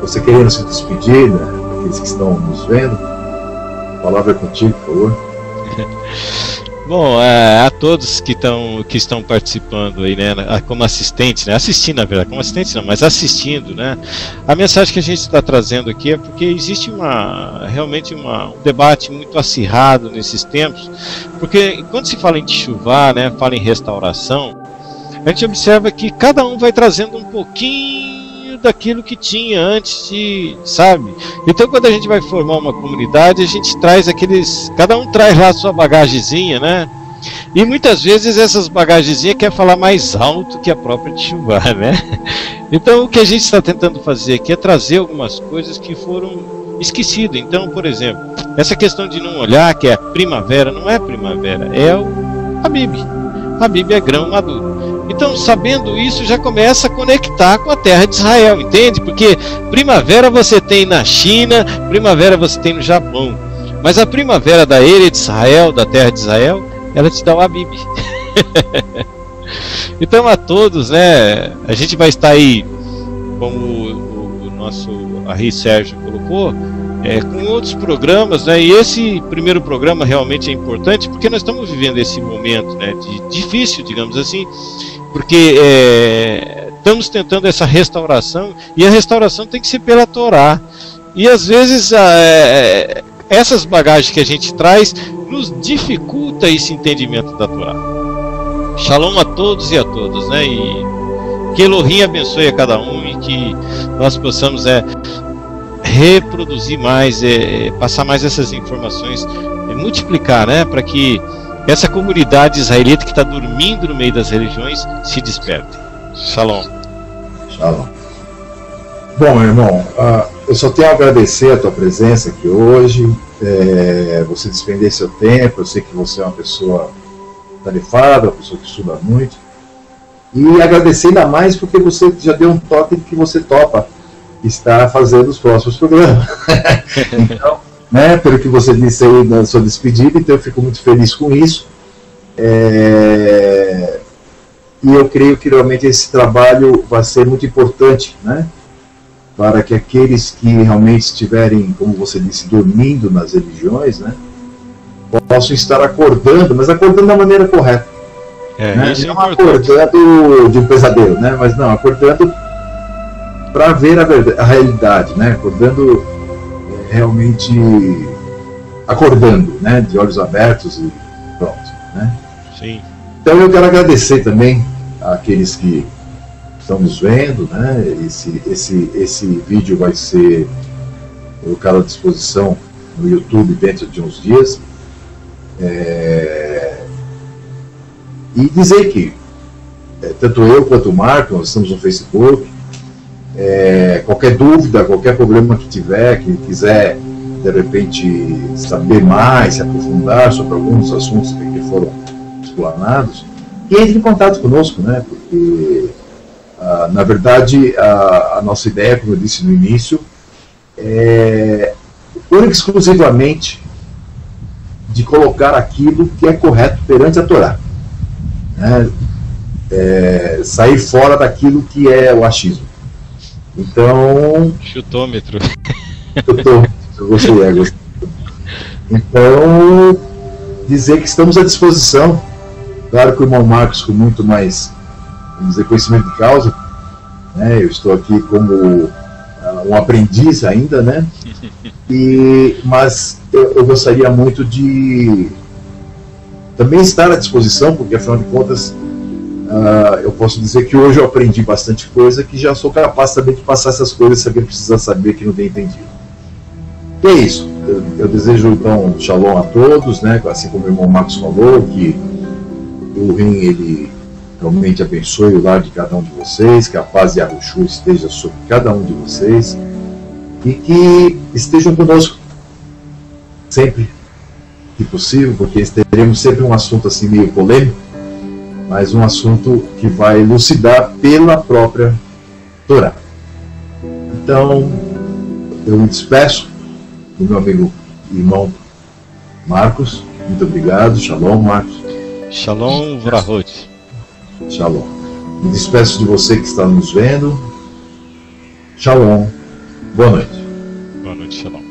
Você querendo se despedir, né? Aqueles que estão nos vendo, a palavra é contigo, por favor. Bom, a todos que estão participando aí, né, como assistente, né, assistindo na verdade, como assistente não, mas assistindo, né, a mensagem que a gente está trazendo aqui é porque existe realmente um debate muito acirrado nesses tempos, porque quando se fala em teshuvá, né, fala em restauração, a gente observa que cada um vai trazendo um pouquinho daquilo que tinha antes de, sabe? Então quando a gente vai formar uma comunidade, a gente traz cada um traz lá a sua bagagezinha, né? E muitas vezes essas bagagezinhas quer falar mais alto que a própria teshuvá, né? Então o que a gente está tentando fazer aqui é trazer algumas coisas que foram esquecidas. Então, por exemplo, essa questão de não olhar que é primavera, não é primavera, é o Habib. Habib é grão maduro. Então, sabendo isso, já começa a conectar com a terra de Israel, entende? Porque primavera você tem na China, primavera você tem no Japão, mas a primavera da Eretz de Israel, da terra de Israel, ela te dá o Habib. Então, a todos, né, a gente vai estar aí, como o nosso Ari Sérgio colocou, com outros programas, né? E esse primeiro programa realmente é importante porque nós estamos vivendo esse momento, né, difícil, digamos assim, porque estamos tentando essa restauração, e a restauração tem que ser pela Torá, e às vezes essas bagagens que a gente traz nos dificulta esse entendimento da Torá. Shalom a todos e a todas, né? E que Elohim abençoe a cada um e que nós possamos reproduzir mais, passar mais essas informações, multiplicar, né, para que essa comunidade israelita que está dormindo no meio das religiões se desperte. Shalom. Shalom. Bom, meu irmão, eu só tenho a agradecer a tua presença aqui hoje, você despender seu tempo. Eu sei que você é uma pessoa tarefada, uma pessoa que estuda muito, e agradecer ainda mais porque você já deu um toque de que você topa estar fazendo os próximos programas. Então, né, pelo que você disse aí na sua despedida, então eu fico muito feliz com isso. E eu creio que realmente esse trabalho vai ser muito importante, né, para que aqueles que realmente estiverem, como você disse, dormindo nas religiões, né, possam estar acordando, mas acordando da maneira correta. Né? Não acordando de um pesadelo, né, mas não, acordando para ver a realidade, né? Acordando, realmente acordando, né? De olhos abertos e pronto, né? Sim. Então eu quero agradecer também àqueles que estão nos vendo, né? Esse vídeo vai ser colocado à disposição no YouTube dentro de uns dias, e dizer que tanto eu quanto o Marco, nós estamos no Facebook. Qualquer dúvida, qualquer problema que tiver, que quiser de repente saber mais, se aprofundar sobre alguns assuntos que foram explanados, e entre em contato conosco, né? Porque na verdade a nossa ideia, como eu disse no início, é única e exclusivamente de colocar aquilo que é correto perante a Torá. né? Sair fora daquilo que é o achismo. Então, chutômetro. Eu gostei. Então, dizer que estamos à disposição. Claro que o irmão Marcos, com muito mais, vamos dizer, conhecimento de causa, né? Eu estou aqui como um aprendiz ainda, né? Mas eu gostaria muito de também estar à disposição, porque afinal de contas eu posso dizer que hoje eu aprendi bastante coisa, que já sou capaz também de passar essas coisas se alguém precisar saber que não tem entendido. E é isso. Eu desejo então shalom a todos, né? Assim como o irmão Marcos falou, que o Rim ele realmente abençoe o lar de cada um de vocês, que a paz e a Yahushua esteja sobre cada um de vocês e que estejam conosco sempre que possível, porque teremos sempre um assunto assim meio polêmico, mas um assunto que vai elucidar pela própria Torá. Então, eu me despeço do meu amigo e irmão Marcos. Muito obrigado. Shalom, Marcos. Shalom, Vrahot. Shalom. Me despeço de você que está nos vendo. Shalom. Boa noite. Boa noite, shalom.